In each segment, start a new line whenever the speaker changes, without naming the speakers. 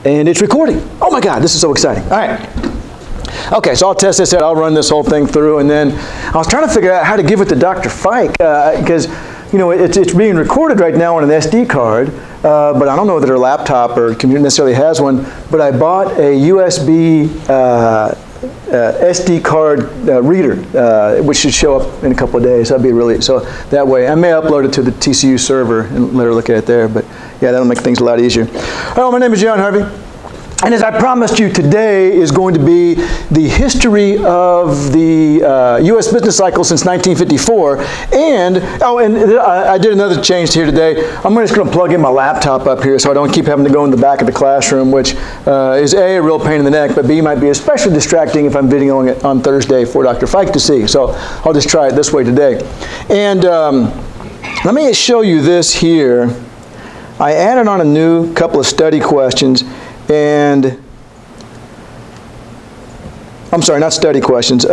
And it's recording. Oh my God, this is so exciting. All right. Okay, so I'll test this out. I'll run this whole thing through, and then I was trying to figure out how to give it to Dr. Fike, because it's being recorded right now on an SD card, but I don't know whether her laptop or computer necessarily has one, but I bought a USB SD card reader, which should show up in a couple of days. That'd be really, so that way, I may upload it to the TCU server and let her look at it there, but yeah, that'll make things a lot easier. Hello, my name is John Harvey. And as I promised you, today is going to be the history of the U.S. business cycle since 1954. And I did another change here today. I'm just going to plug in my laptop up here so I don't keep having to go in the back of the classroom, which is A, a real pain in the neck, but B, might be especially distracting if I'm videoing it on Thursday for Dr. Fike to see. So I'll just try it this way today. And let me show you this here. I added on a new couple of study questions. And, I'm sorry, not study questions.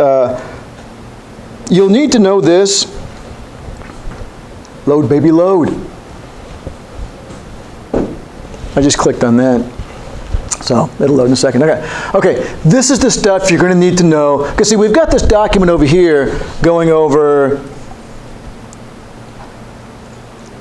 You'll need to know this. Load, baby, load. I just clicked on that. So it'll load in a second. Okay, this is the stuff you're going to need to know. Because see, we've got this document over here going over.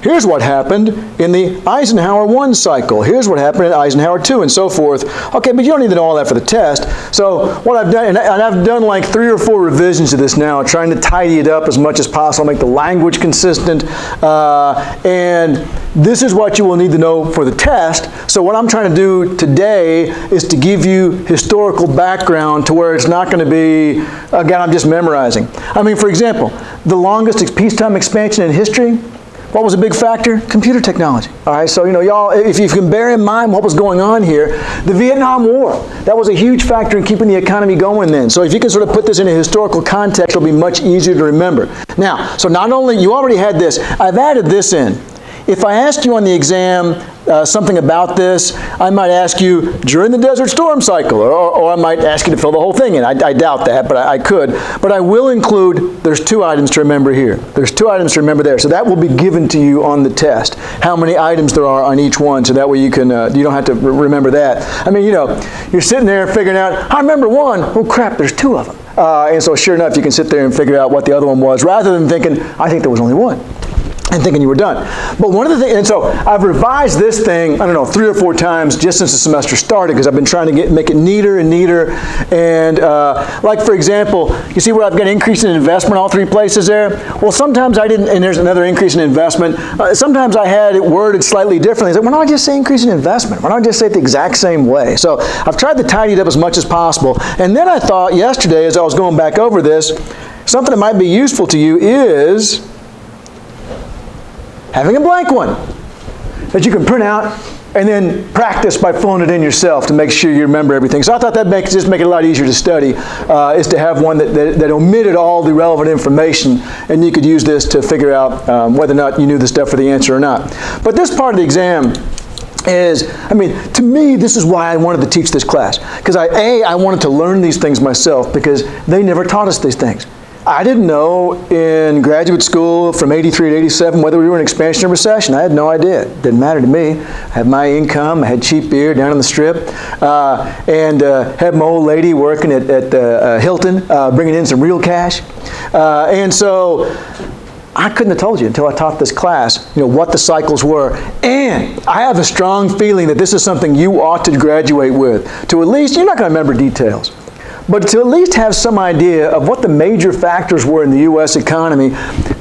Here's what happened in the Eisenhower 1 cycle. Here's what happened in Eisenhower 2, and so forth. Okay, but you don't need to know all that for the test. So what I've done, and I've done like 3 or 4 revisions to this now, trying to tidy it up as much as possible, make the language consistent. And this is what you will need to know for the test. So what I'm trying to do today is to give you historical background to where it's not going to be, again, I'm just memorizing. I mean, for example, the longest peacetime expansion in history. What was a big factor? Computer technology. All right, so y'all, if you can bear in mind what was going on here, the Vietnam War, that was a huge factor in keeping the economy going then. So if you can sort of put this in a historical context, it'll be much easier to remember. Now, so not only, you already had this, I've added this in. If I asked you on the exam something about this, I might ask you during the Desert Storm cycle, or I might ask you to fill the whole thing in. I doubt that, but I could. But I will include, there's 2 items to remember here. There's 2 items to remember there. So that will be given to you on the test, how many items there are on each one, so that way you can, you don't have to remember that. I mean, you're sitting there figuring out, I remember one. Oh crap, there's 2 of them. And so sure enough, you can sit there and figure out what the other one was, rather than thinking, I think there was only one, and thinking you were done. But one of the things, and so I've revised this thing, I don't know, 3 or 4 times just since the semester started, because I've been trying to make it neater and neater. And like for example, you see where I've got an increase in investment all 3 places there? Well, sometimes I didn't, and there's another increase in investment. Sometimes I had it worded slightly differently. I said, why don't I just say increase in investment? Why don't I just say it the exact same way? So I've tried to tidy it up as much as possible. And then I thought yesterday, as I was going back over this, something that might be useful to you is having a blank one that you can print out and then practice by filling it in yourself to make sure you remember everything. So I thought that just make it a lot easier to study, is to have one that omitted all the relevant information, and you could use this to figure out whether or not you knew the stuff for the answer or not. But this part of the exam is, I mean, to me, this is why I wanted to teach this class. Because I wanted to learn these things myself, because they never taught us these things. I didn't know in graduate school from 83 to 87 whether we were in expansion or recession. I had no idea. It didn't matter to me. I had my income. I had cheap beer down on the strip, and had my old lady working at Hilton, bringing in some real cash. And so I couldn't have told you until I taught this class, what the cycles were. And I have a strong feeling that this is something you ought to graduate with. To at least, you're not going to remember details, but to at least have some idea of what the major factors were in the U.S. economy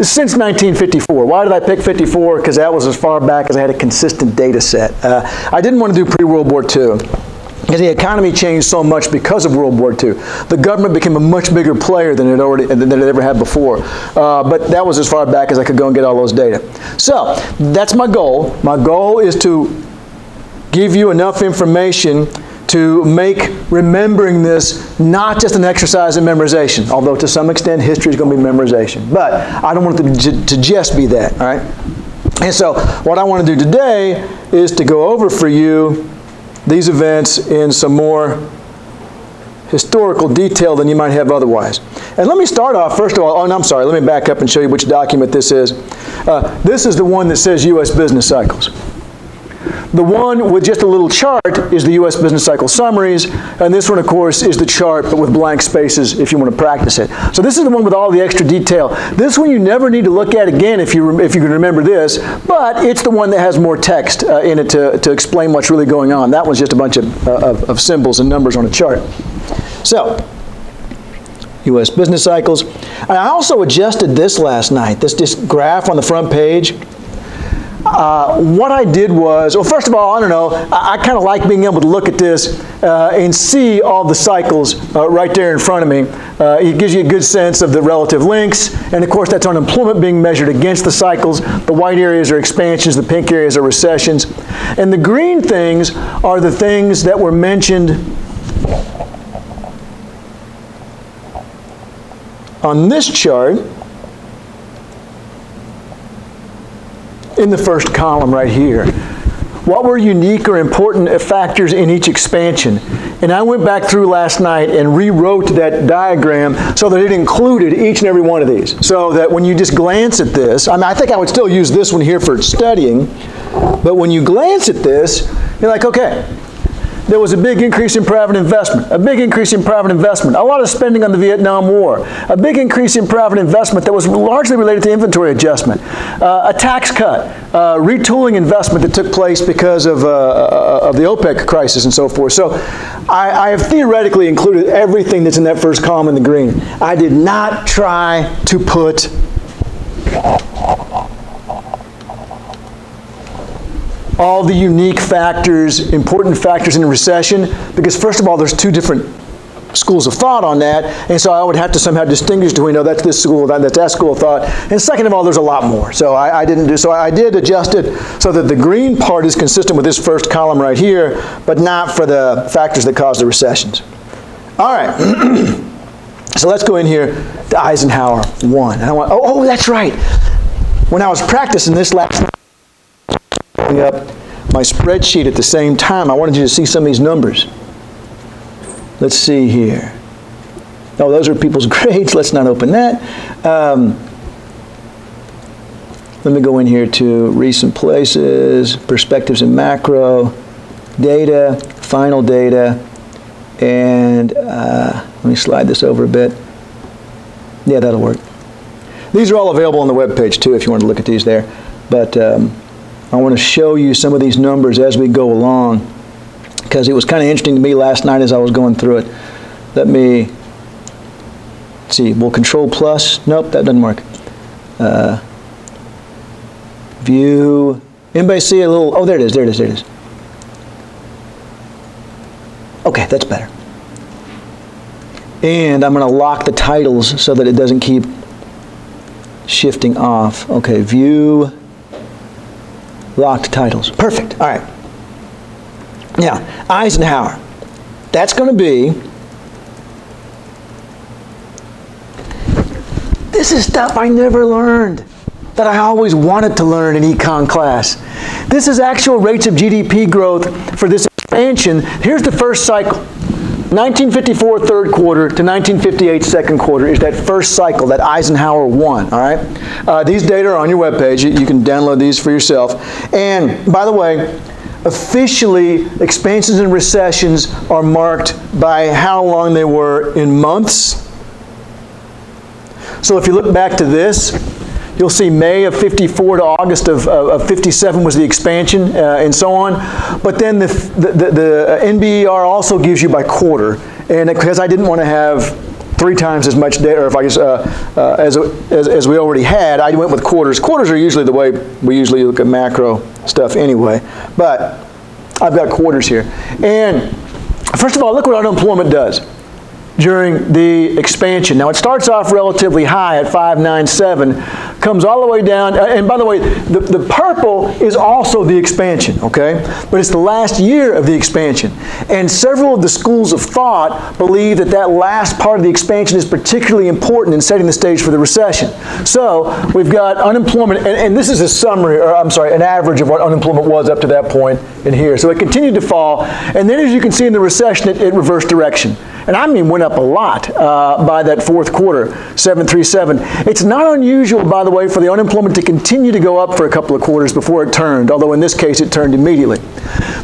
since 1954. Why did I pick 54? Because that was as far back as I had a consistent data set. I didn't want to do pre-World War II, because the economy changed so much because of World War II. The government became a much bigger player than it ever had before. But that was as far back as I could go and get all those data. So that's my goal. My goal is to give you enough information to make remembering this not just an exercise in memorization, although to some extent history is going to be memorization. But I don't want it to just be that, all right? And so what I want to do today is to go over for you these events in some more historical detail than you might have otherwise. And let me start off, first of all, I'm sorry, let me back up and show you which document this is. This is the one that says U.S. business cycles. The one with just a little chart is the U.S. Business Cycle Summaries, and this one, of course, is the chart, but with blank spaces if you want to practice it. So this is the one with all the extra detail. This one you never need to look at again if you can remember this, but it's the one that has more text in it to explain what's really going on. That one's just a bunch of symbols and numbers on a chart. So, U.S. business cycles. And I also adjusted this last night, this graph on the front page. What I did was, well, first of all, I don't know, I kind of like being able to look at this and see all the cycles right there in front of me. It gives you a good sense of the relative lengths, and of course that's unemployment being measured against the cycles. The white areas are expansions, the pink areas are recessions. And the green things are the things that were mentioned on this chart in the first column right here. What were unique or important factors in each expansion? And I went back through last night and rewrote that diagram so that it included each and every one of these. So that when you just glance at this, I think I would still use this one here for studying, but when you glance at this, you're like, okay, there was a big increase in private investment, a big increase in private investment, a lot of spending on the Vietnam War, a big increase in private investment that was largely related to inventory adjustment, a tax cut, retooling investment that took place because of the OPEC crisis and so forth. So I have theoretically included everything that's in that first column in the green. I did not try to put all the unique factors, important factors in a recession, because first of all, there's two different schools of thought on that, and so I would have to somehow distinguish between, that's this school, that's that school of thought, and second of all, there's a lot more. So I did adjust it so that the green part is consistent with this first column right here, but not for the factors that cause the recessions. All right, so let's go in here to Eisenhower 1. And I want, oh, that's right. When I was practicing this last night, up my spreadsheet at the same time, I wanted you to see some of these numbers. Let's see here. Oh, those are people's grades. Let's not open that. Let me go in here to recent places, perspectives in macro, data, final data, and let me slide this over a bit. Yeah, that'll work. These are all available on the web page too if you want to look at these there. But I want to show you some of these numbers as we go along, because it was kind of interesting to me last night as I was going through it. Let me see. Will Control Plus? Nope, that doesn't work. View. Anybody see a little? Oh, there it is. There it is. There it is. Okay, that's better. And I'm going to lock the titles so that it doesn't keep shifting off. Okay, View. Locked titles. Perfect. All right. Now, Eisenhower. That's going to be, this is stuff I never learned that I always wanted to learn in econ class. This is actual rates of GDP growth for this expansion. Here's the first cycle. 1954 third quarter to 1958 second quarter is that first cycle, that Eisenhower 1, all right? These data are on your webpage. You can download these for yourself. And by the way, officially, expansions and recessions are marked by how long they were in months. So if you look back to this, you'll see May of 54 to August of 57 was the expansion, and so on. But then the NBER also gives you by quarter, and because I didn't want to have 3 times as much data, or if I guess as we already had, I went with quarters. Quarters are usually the way we usually look at macro stuff anyway. But I've got quarters here, and first of all, look what unemployment does during the expansion. Now it starts off relatively high at 5.97, comes all the way down, and by the way, the purple is also the expansion, okay? But it's the last year of the expansion. And several of the schools of thought believe that that last part of the expansion is particularly important in setting the stage for the recession. So we've got unemployment, and this is a summary, or I'm sorry, an average of what unemployment was up to that point in here. So it continued to fall, and then as you can see in the recession, it reversed direction. and I mean went up a lot by that fourth quarter, 7.37. It's not unusual, by the way, for the unemployment to continue to go up for a couple of quarters before it turned, although in this case it turned immediately.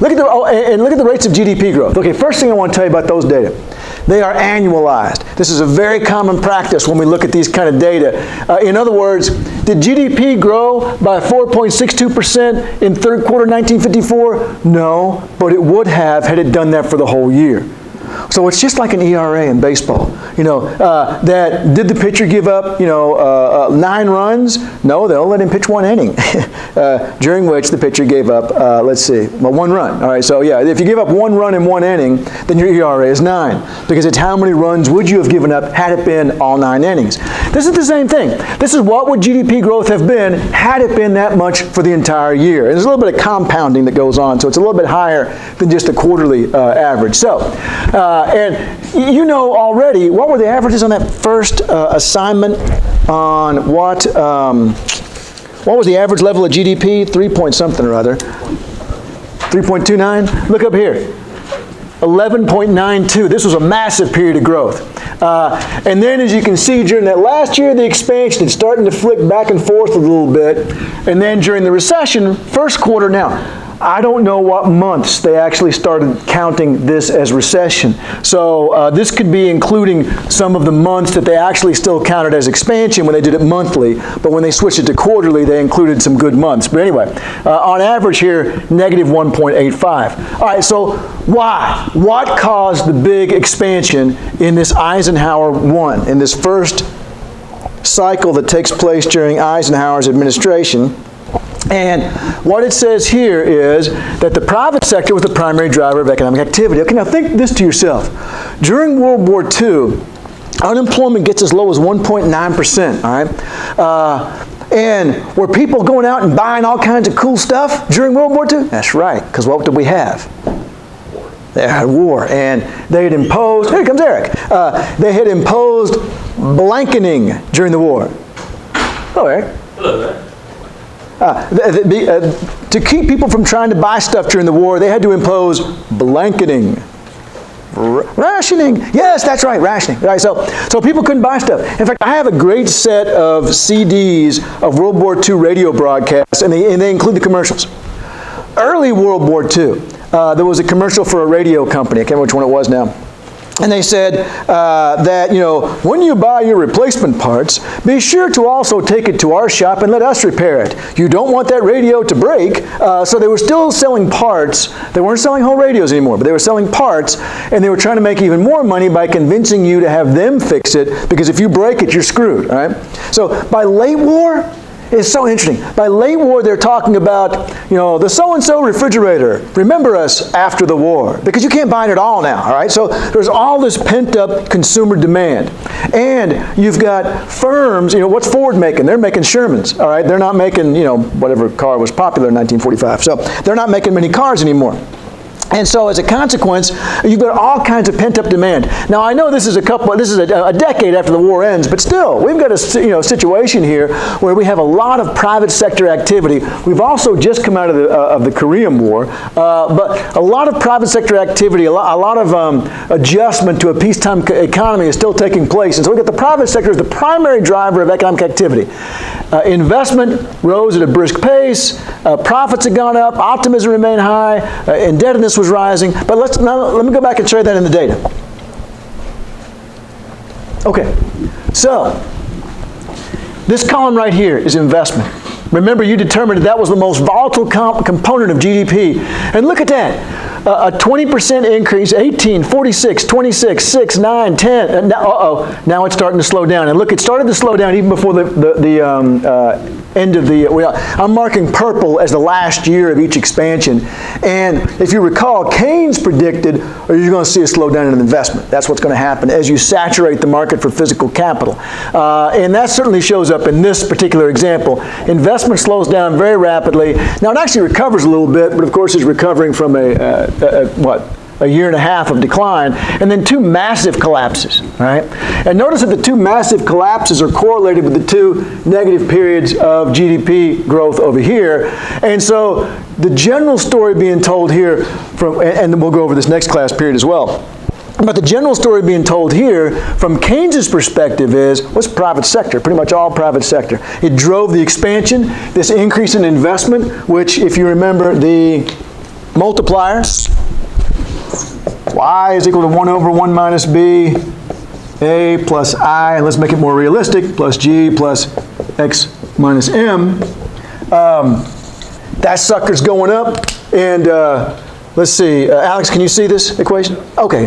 Look at the rates of GDP growth. Okay, first thing I want to tell you about those data. They are annualized. This is a very common practice when we look at these kind of data. In other words, did GDP grow by 4.62% in third quarter 1954? No, but it would have had it done that for the whole year. So it's just like an ERA in baseball. That did the pitcher give up, 9 runs? No, they'll let him pitch 1 inning, during which the pitcher gave up, 1 run. All right, so yeah, if you give up 1 run in 1 inning, then your ERA is 9, because it's how many runs would you have given up had it been all 9 innings. This is the same thing. This is what would GDP growth have been had it been that much for the entire year. And there's a little bit of compounding that goes on, so it's a little bit higher than just the quarterly average. So, and you know already, what were the averages on that first assignment on what was the average level of GDP? 3 point something or other. 3.29? Look up here. 11.92. This was a massive period of growth. And then, as you can see, during that last year of the expansion, it's starting to flick back and forth a little bit. And then during the recession, first quarter now, I don't know what months they actually started counting this as recession. So this could be including some of the months that they actually still counted as expansion when they did it monthly, but when they switched it to quarterly, they included some good months. But anyway, on average here, negative 1.85. All right, so why? What caused the big expansion in this Eisenhower 1, in this first cycle that takes place during Eisenhower's administration? And what it says here is that the private sector was the primary driver of economic activity. Okay, now think this to yourself. During World War II, unemployment gets as low as 1.9%, all right? And were people going out and buying all kinds of cool stuff during World War II? That's right, because what did we have? They had war, and they had imposed, here comes Eric, they had imposed blanketing during the war. Hello, Eric.
Hello there.
To keep people from trying to buy stuff during the war, they had to impose blanketing. Rationing. Yes, that's right, rationing. Right, so people couldn't buy stuff. In fact, I have a great set of CDs of World War II radio broadcasts, and they include the commercials. Early World War II, there was a commercial for a radio company. I can't remember which one it was now. And they said that, when you buy your replacement parts, be sure to also take it to our shop and let us repair it. You don't want that radio to break. So they were still selling parts. They weren't selling whole radios anymore, but they were selling parts, and they were trying to make even more money by convincing you to have them fix it, because if you break it, you're screwed, all right? So by late war, it's so interesting. By late war, they're talking about, the so-and-so refrigerator. Remember us after the war. Because you can't buy it at all now, all right? So there's all this pent-up consumer demand. And you've got firms, what's Ford making? They're making Shermans, all right? They're not making, whatever car was popular in 1945. So they're not making many cars anymore. And so as a consequence, you've got all kinds of pent-up demand. Now I know this is a decade after the war ends, but still, we've got a situation here where we have a lot of private sector activity. We've also just come out of the Korean War, but a lot of private sector activity, a lot of adjustment to a peacetime economy is still taking place. And so we got the private sector as the primary driver of economic activity. Investment rose at a brisk pace, profits had gone up, optimism remained high, indebtedness was rising. But let me go back and show you that in the data. Okay, so this column right here is investment. Remember, you determined that was the most volatile component of GDP. And look at that. A 20% increase, 18, 46, 26, 6, 9, 10. Now it's starting to slow down. And look, it started to slow down even before the end of the, I'm marking purple as the last year of each expansion. And if you recall, Keynes predicted, you're going to see a slowdown in investment. That's what's going to happen as you saturate the market for physical capital. And that certainly shows up in this particular example. Investment slows down very rapidly. Now it actually recovers a little bit, but of course it's recovering from a year and a half of decline, and then 2 massive collapses, right? And notice that the 2 massive collapses are correlated with the 2 negative periods of GDP growth over here. And so the general story being told here, and we'll go over this next class period as well, But the general story being told here from Keynes's perspective is, what's private sector? Pretty much all private sector. It drove the expansion, this increase in investment, which, if you remember the multiplier, y is equal to 1 over 1 minus b, a plus I, and let's make it more realistic, plus g plus x minus m. That sucker's going up, and let's see, Alex, can you see this equation? Okay,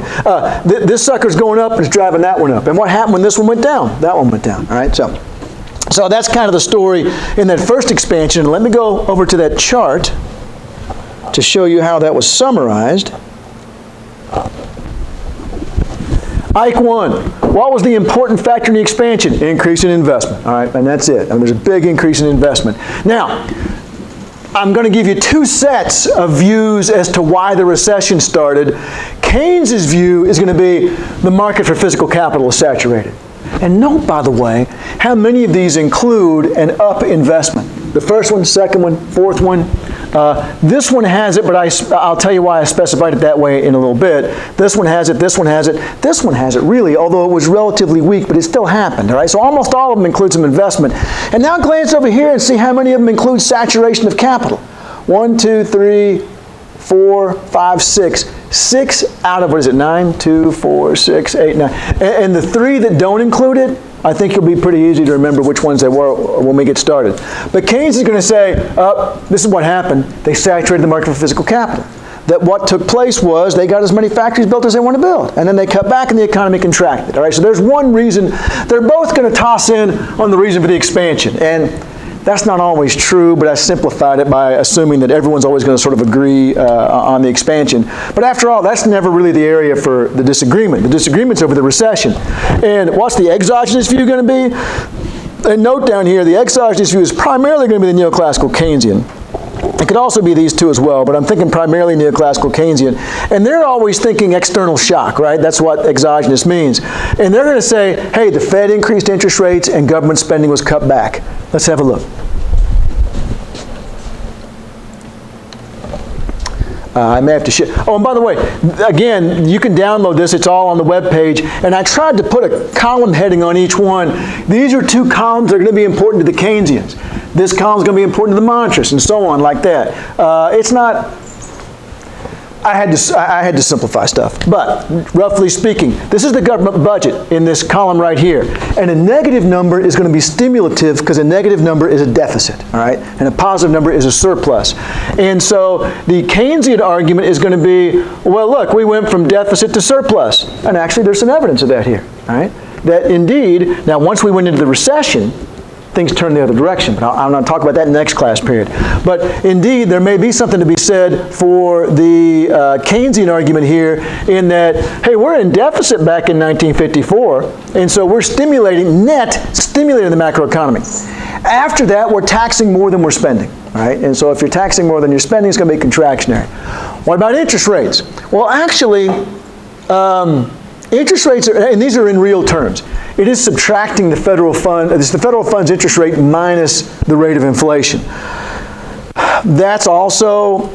this sucker's going up and it's driving that one up. And what happened when this one went down? That one went down, all right? So that's kind of the story in that first expansion. Let me go over to that chart to show you how that was summarized. Ike 1, what was the important factor in the expansion? Increase in investment, all right? And that's it. And there's a big increase in investment. Now, I'm going to give you two sets of views as to why the recession started. Keynes's view is going to be the market for physical capital is saturated. And note, by the way, how many of these include an up investment. The first one, second one, fourth one. This one has it, but I'll tell you why I specified it that way in a little bit. This one has it, this one has it, this one has it really, although it was relatively weak, but it still happened, all right? So almost all of them include some investment. And now glance over here and see how many of them include saturation of capital. 1, 2, 3, 4, 5, 6. 6 out of, what is it, 9, 2, 4, 6, 8, 9. And the 3 that don't include it, I think it'll be pretty easy to remember which ones they were when we get started. But Keynes is going to say, this is what happened. They saturated the market for physical capital. That what took place was they got as many factories built as they want to build. And then they cut back and the economy contracted. All right, so there's one reason. They're both going to toss in on the reason for the expansion. And that's not always true, but I simplified it by assuming that everyone's always going to sort of agree on the expansion. But after all, that's never really the area for the disagreement. The disagreement's over the recession. And what's the exogenous view going to be? And note down here, the exogenous view is primarily going to be the neoclassical Keynesian. It could also be these two as well, but I'm thinking primarily neoclassical Keynesian. And they're always thinking external shock, right? That's what exogenous means. And they're going to say, hey, the Fed increased interest rates and government spending was cut back. Let's have a look. I may have to share. Oh, and by the way, again, you can download this. It's all on the web page. And I tried to put a column heading on each one. These are two columns that are going to be important to the Keynesians. This column is going to be important to the monetarists, and so on, like that. It's not. I had to simplify stuff. But roughly speaking, this is the government budget in this column right here. And a negative number is going to be stimulative because a negative number is a deficit, all right? And a positive number is a surplus. And so the Keynesian argument is going to be, well, look, we went from deficit to surplus. And actually, there's some evidence of that here, all right? That indeed, now once we went into the recession, things turn the other direction. But I'm going to talk about that in the next class period. But indeed, there may be something to be said for the Keynesian argument here in that, hey, we're in deficit back in 1954, and so we're stimulating the macroeconomy. After that, we're taxing more than we're spending, right? And so if you're taxing more than you're spending, it's going to be contractionary. What about interest rates? Well, actually, interest rates are, and these are in real terms. It is subtracting the federal fund. It's the federal fund's interest rate minus the rate of inflation. That's also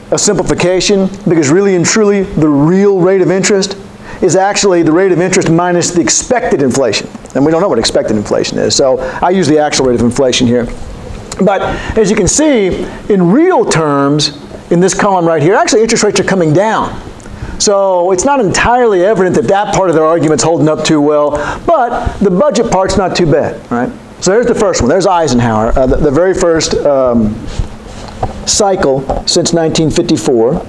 a simplification because really and truly, the real rate of interest is actually the rate of interest minus the expected inflation. And we don't know what expected inflation is. So I use the actual rate of inflation here. But as you can see, in real terms, in this column right here, actually interest rates are coming down. So it's not entirely evident that that part of their argument's holding up too well, but the budget part's not too bad, right? So there's the first one. There's Eisenhower, the very first cycle since 1954.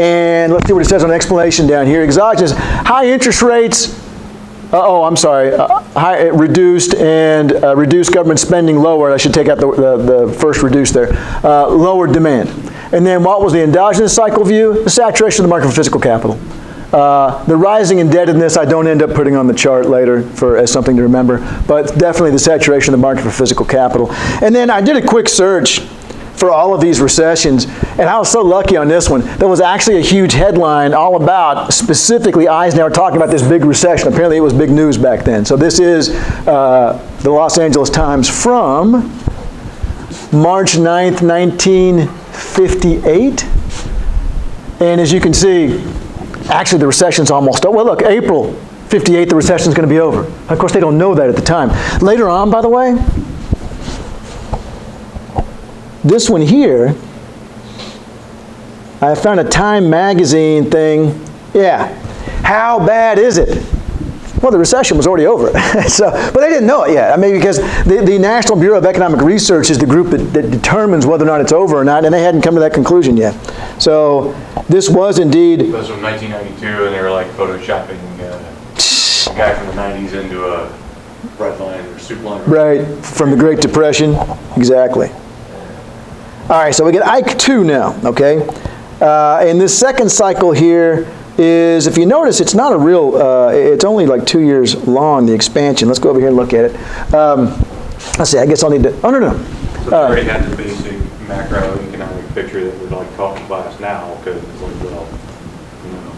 And let's see what it says on explanation down here. Exogenous, high interest rates, reduced and reduced government spending lowered. I should take out the first reduced there. Lowered demand. And then what was the endogenous cycle view? The saturation of the market for physical capital. The rising indebtedness I don't end up putting on the chart later as something to remember, but definitely the saturation of the market for physical capital. And then I did a quick search for all of these recessions, and I was so lucky on this one. There was actually a huge headline all about specifically Eisenhower talking about this big recession. Apparently it was big news back then. So this is the Los Angeles Times from March 9th, 1958. And as you can see, actually the recession's almost over. Well, look, April 58, the recession's going to be over. Of course, they don't know that at the time. Later on, by the way, this one here, I found a Time magazine thing. Yeah, how bad is it? Well, the recession was already over. But they didn't know it yet. I mean, because the National Bureau of Economic Research is the group that determines whether or not it's over or not, and they hadn't come to that conclusion yet. So this was indeed...
It was from 1992, and they were like photoshopping a guy from the 90s into a bread line or soup line.
Right, from the Great Depression. Exactly. All right, so we get Ike 2 now, okay? And this second cycle here is, if you notice, it's not a real, it's only like 2 years long, the expansion. Let's go over here and look at it. Let's see, I guess I'll need to, oh, no.
So they already had the basic macroeconomic picture that we're like taught in class now, because it's like, well, you know,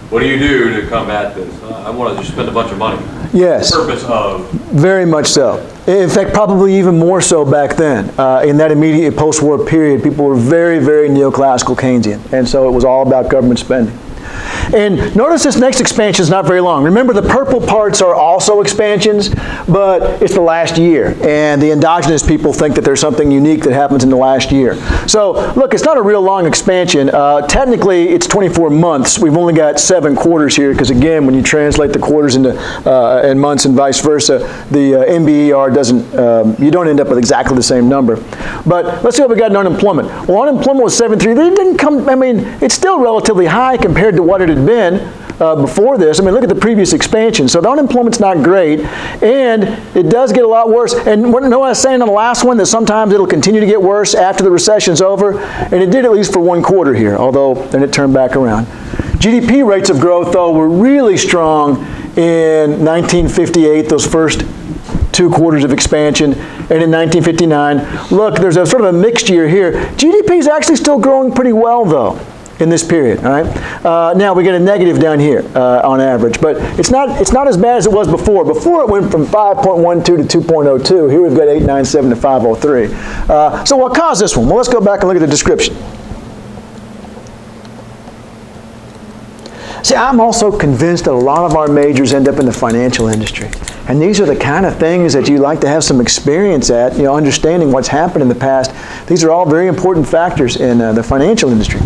what do you do to combat this? I want to just spend a bunch of money.
Yes.
The purpose of.
Very much so. In fact, probably even more so back then. In that immediate post-war period, people were very, very neoclassical Keynesian. And so it was all about government spending. And notice this next expansion is not very long. Remember, the purple parts are also expansions, but it's the last year. And the endogenous people think that there's something unique that happens in the last year. So, look, it's not a real long expansion. Technically, it's 24 months. We've only got 7 quarters here, because again, when you translate the quarters into and months and vice versa, the NBER doesn't, you don't end up with exactly the same number. But let's see what we got in unemployment. Well, unemployment was 7.3. It didn't come, I mean, it's still relatively high compared to what it had been before this. I mean, look at the previous expansion. So the unemployment's not great, and it does get a lot worse. And what I was saying on the last one, that sometimes it'll continue to get worse after the recession's over, and it did at least for 1 quarter here, although then it turned back around. GDP rates of growth, though, were really strong in 1958, those first 2 quarters of expansion, and in 1959. Look, there's a sort of a mixed year here. GDP is actually still growing pretty well, though, in this period, all right? Now we get a negative down here on average, but it's not as bad as it was before. Before it went from 5.12 to 2.02. Here we've got 897 to 503. So what caused this one? Well, let's go back and look at the description. See, I'm also convinced that a lot of our majors end up in the financial industry. And these are the kind of things that you like to have some experience at, you know, understanding what's happened in the past. These are all very important factors in the financial industry.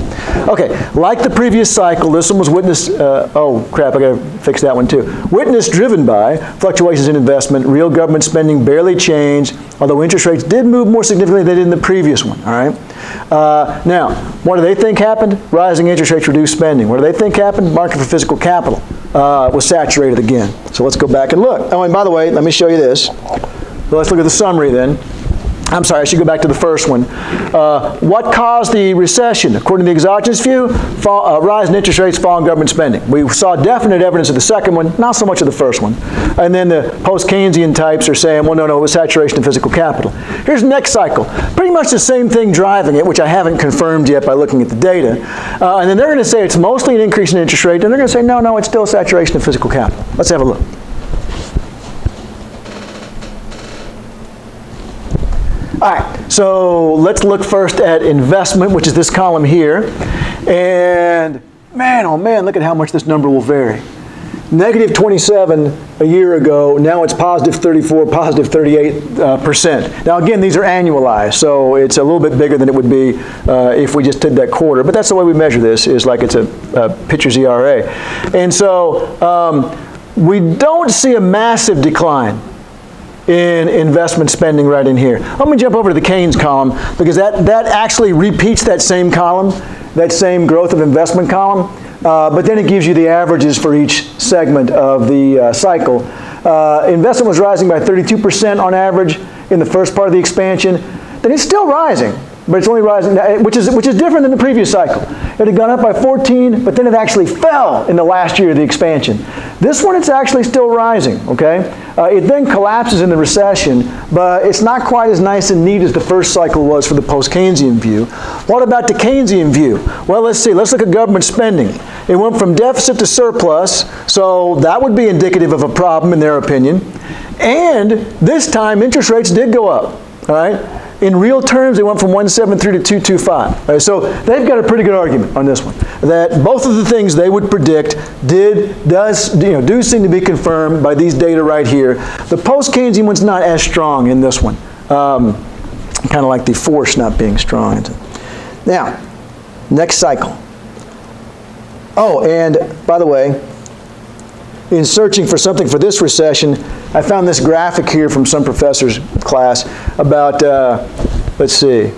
Okay, like the previous cycle, this one was witnessed, oh crap, I gotta fix that one too. Witness driven by fluctuations in investment, real government spending barely changed, although interest rates did move more significantly than they did in the previous one, all right? Now, what do they think happened? Rising interest rates reduced spending. What do they think happened? Market for physical capital was saturated again. So let's go back and look. Oh, and by the way, let me show you this. So let's look at the summary then. I'm sorry, I should go back to the first one. What caused the recession? According to the exogenous view, rise in interest rates, fall in government spending. We saw definite evidence of the second one, not so much of the first one. And then the post-Keynesian types are saying, well, no, it was saturation of physical capital. Here's the next cycle. Pretty much the same thing driving it, which I haven't confirmed yet by looking at the data. And then they're going to say it's mostly an increase in interest rate, and they're going to say, no, it's still saturation of physical capital. Let's have a look. All right, so let's look first at investment, which is this column here. And man, oh man, look at how much this number will vary. Negative 27 a year ago, now it's positive 34, positive 38%. Now again, these are annualized, so it's a little bit bigger than it would be if we just did that quarter. But that's the way we measure this, is like it's a pitcher's ERA. And so we don't see a massive decline in investment spending right in here. Let me jump over to the Keynes column, because that actually repeats that same column, that same growth of investment column, but then it gives you the averages for each segment of the cycle. Investment was rising by 32% on average in the first part of the expansion. Then it's still rising, but it's only rising, which is different than the previous cycle. It had gone up by 14, but then it actually fell in the last year of the expansion. This one, it's actually still rising, okay? It then collapses in the recession, but it's not quite as nice and neat as the first cycle was for the post-Keynesian view. What about the Keynesian view? Well, let's see. Let's look at government spending. It went from deficit to surplus, so that would be indicative of a problem in their opinion. And this time, interest rates did go up, all right? In real terms, they went from 173 to 225. Right? So they've got a pretty good argument on this one. that both of the things they would predict do seem to be confirmed by these data right here. The post-Keynesian one's not as strong in this one. Kind of like the force not being strong. Now, next cycle. Oh, and by the way, in searching for something for this recession, I found this graphic here from some professor's class about, let's see.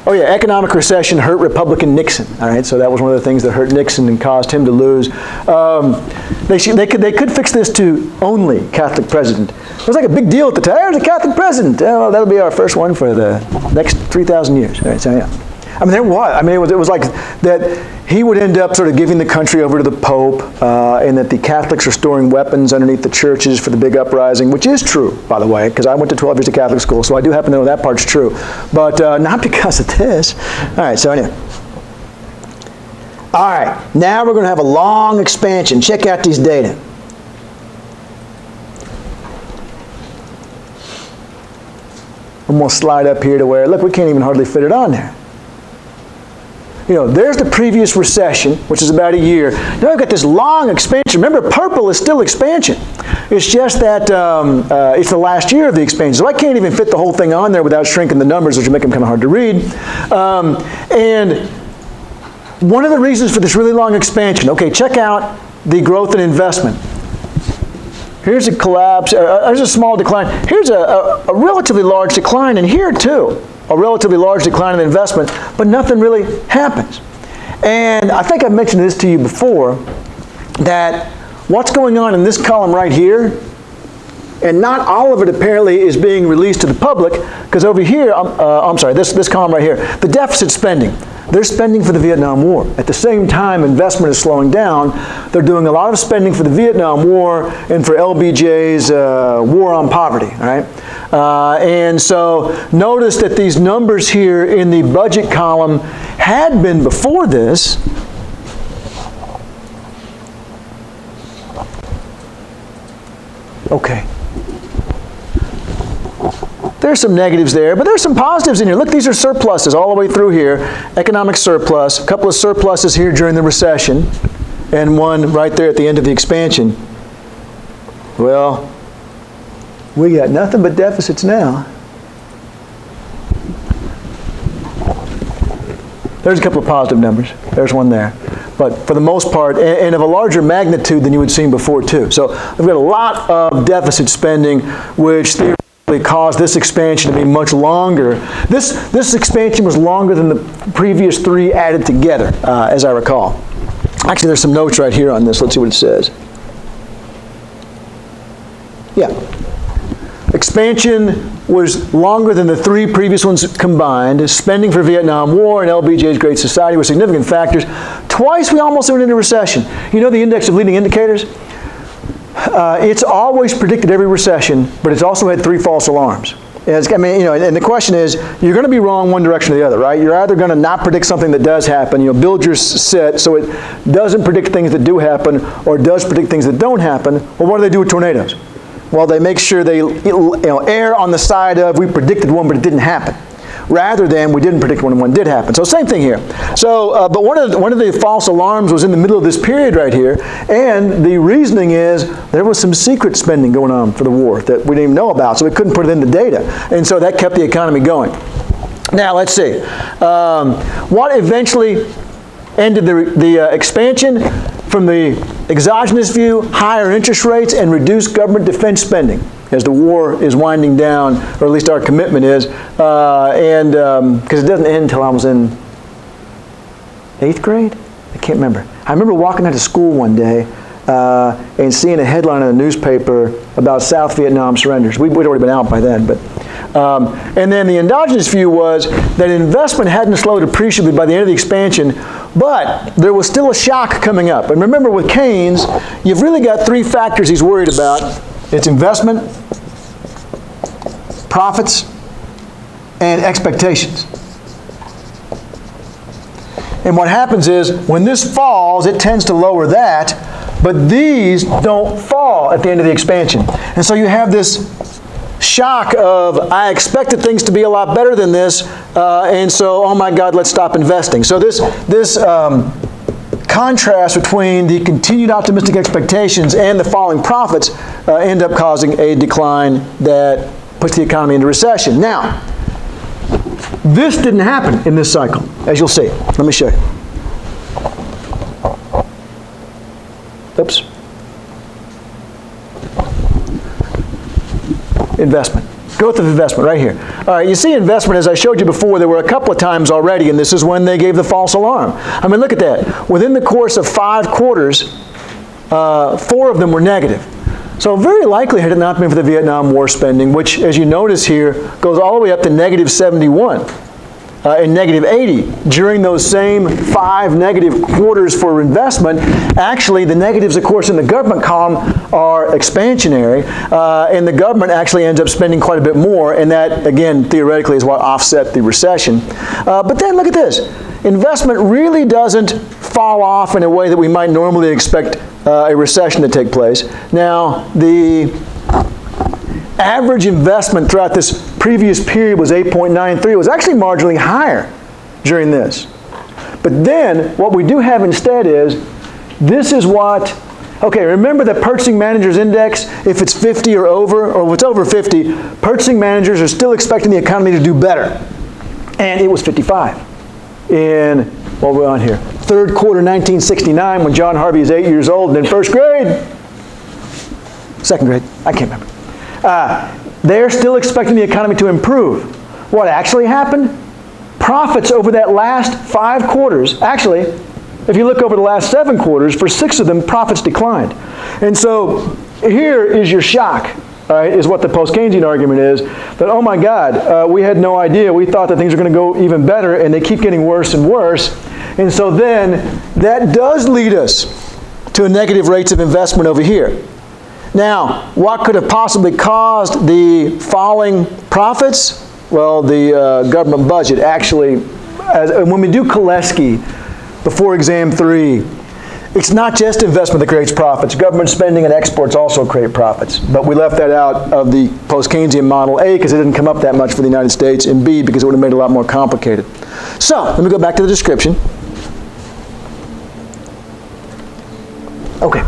Oh yeah, economic recession hurt Republican Nixon. All right, so that was one of the things that hurt Nixon and caused him to lose. They could fix this to only Catholic president. It was like a big deal at the time. There's a Catholic president. Oh, that'll be our first one for the next 3,000 years. All right, so yeah. I mean, there was. I mean, it was like that he would end up sort of giving the country over to the Pope, and that the Catholics are storing weapons underneath the churches for the big uprising, which is true, by the way, because I went to 12 years of Catholic school, so I do happen to know that part's true. But not because of this. All right, so anyway. All right, now we're going to have a long expansion. Check out these data. I'm going to slide up here to where, look, we can't even hardly fit it on there. You know, there's the previous recession, which is about a year. Now I've got this long expansion. Remember, purple is still expansion. It's just that it's the last year of the expansion. So I can't even fit the whole thing on there without shrinking the numbers, which will make them kind of hard to read. And one of the reasons for this really long expansion, okay, check out the growth and investment. Here's a collapse, there's a small decline. Here's a relatively large decline in here too. A relatively large decline in investment, but nothing really happens. And I think I've mentioned this to you before, that what's going on in this column right here, and not all of it apparently is being released to the public, because over here, I'm sorry, this column right here, the deficit spending. They're spending for the Vietnam War. At the same time, investment is slowing down. They're doing a lot of spending for the Vietnam War and for LBJ's war on poverty, all right? And so notice that these numbers here in the budget column had been before this. Okay. There's some negatives there, but there's some positives in here. Look, these are surpluses all the way through here. Economic surplus, a couple of surpluses here during the recession, and one right there at the end of the expansion. Well, we got nothing but deficits now. There's a couple of positive numbers. There's one there. But for the most part, and of a larger magnitude than you had seen before too. So we've got a lot of deficit spending, which theoretically caused this expansion to be much longer. This expansion was longer than the previous three added together, as I recall. Actually, there's some notes right here on this. Let's see what it says. Yeah. Expansion was longer than the three previous ones combined. Spending for Vietnam War and LBJ's Great Society were significant factors. Twice we almost went into recession. You know the index of leading indicators? It's always predicted every recession, but it's also had three false alarms. And the question is, you're going to be wrong one direction or the other, right? You're either going to not predict something that does happen, build your set so it doesn't predict things that do happen, or does predict things that don't happen. Well, what do they do with tornadoes? Well, they make sure they err on the side of we predicted one, but it didn't happen, rather than we didn't predict when one did happen. So same thing here. So, but one of the false alarms was in the middle of this period right here, and the reasoning is there was some secret spending going on for the war that we didn't even know about, so we couldn't put it in the data, and so that kept the economy going. Now let's see. What eventually ended the expansion? From the exogenous view, higher interest rates and reduced government defense spending as the war is winding down, or at least our commitment is, and because it doesn't end until I was in 8th grade? I can't remember. I remember walking out of school one day and seeing a headline in the newspaper about South Vietnam surrenders. We'd already been out by then, but and then the endogenous view was that investment hadn't slowed appreciably by the end of the expansion, but there was still a shock coming up. And remember, with Keynes, you've really got three factors he's worried about. It's investment, profits, and expectations. And what happens is, when this falls, it tends to lower that, but these don't fall at the end of the expansion. And so you have this shock of, I expected things to be a lot better than this, and so, oh my God, let's stop investing. So this contrast between the continued optimistic expectations and the falling profits end up causing a decline that puts the economy into recession. Now, this didn't happen in this cycle, as you'll see. Let me show you. Oops. Investment. Growth of investment right here. All right, you see investment, as I showed you before, there were a couple of times already, and this is when they gave the false alarm. I mean, look at that. Within the course of 5 quarters, 4 of them were negative. So very likely had it not been for the Vietnam War spending, which, as you notice here, goes all the way up to negative 71 and negative 80. During those same 5 negative quarters for investment, actually the negatives, of course, in the government column are expansionary, and the government actually ends up spending quite a bit more, and that, again, theoretically is what offset the recession. But then look at this. Investment really doesn't fall off in a way that we might normally expect a recession to take place. Now, the average investment throughout this previous period was 8.93. It was actually marginally higher during this. But then, what we do have instead is, this is what, okay, remember the Purchasing Managers Index, if it's 50 or over, or if it's over 50, purchasing managers are still expecting the economy to do better. And it was 55 in, what we're on here, 3rd quarter 1969, when John Harvey is 8 years old and in 1st grade. 2nd grade, I can't remember. They're still expecting the economy to improve. What actually happened? Profits over that last 5 quarters, actually, if you look over the last 7 quarters, for 6 of them, profits declined. And so here is your shock, all right, is what the post-Keynesian argument is, that, oh my God, we had no idea. We thought that things were going to go even better, and they keep getting worse and worse. And so then that does lead us to negative rates of investment over here. Now, what could have possibly caused the falling profits? Well, the government budget actually, when we do Koleski before exam 3, it's not just investment that creates profits. Government spending and exports also create profits. But we left that out of the post-Keynesian model, A, because it didn't come up that much for the United States, and B, because it would have made it a lot more complicated. So, let me go back to the description. Okay.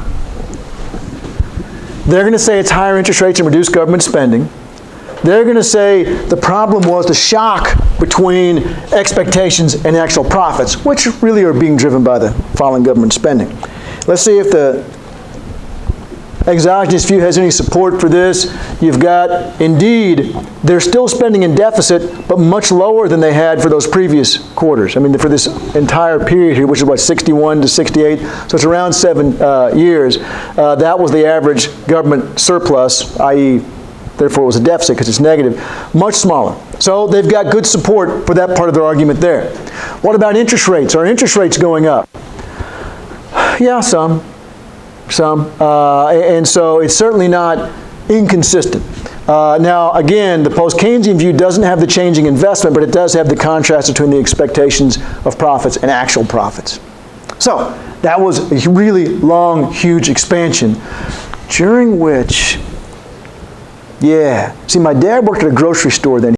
They're going to say it's higher interest rates and reduced government spending. They're going to say the problem was the shock between expectations and actual profits, which really are being driven by the falling government spending. Let's see if the exogenous view has any support for this. You've got, indeed, they're still spending in deficit, but much lower than they had for those previous quarters. I mean, for this entire period here, which is what, 61 to 68, so it's around 7 years. That was the average government surplus, i.e., therefore it was a deficit because it's negative, much smaller. So they've got good support for that part of their argument there. What about interest rates? Are interest rates going up? Yeah, some. And so it's certainly not inconsistent. Now, again, the post-Keynesian view doesn't have the changing investment, but it does have the contrast between the expectations of profits and actual profits. So that was a really long, huge expansion, during which, yeah. See, my dad worked at a grocery store then.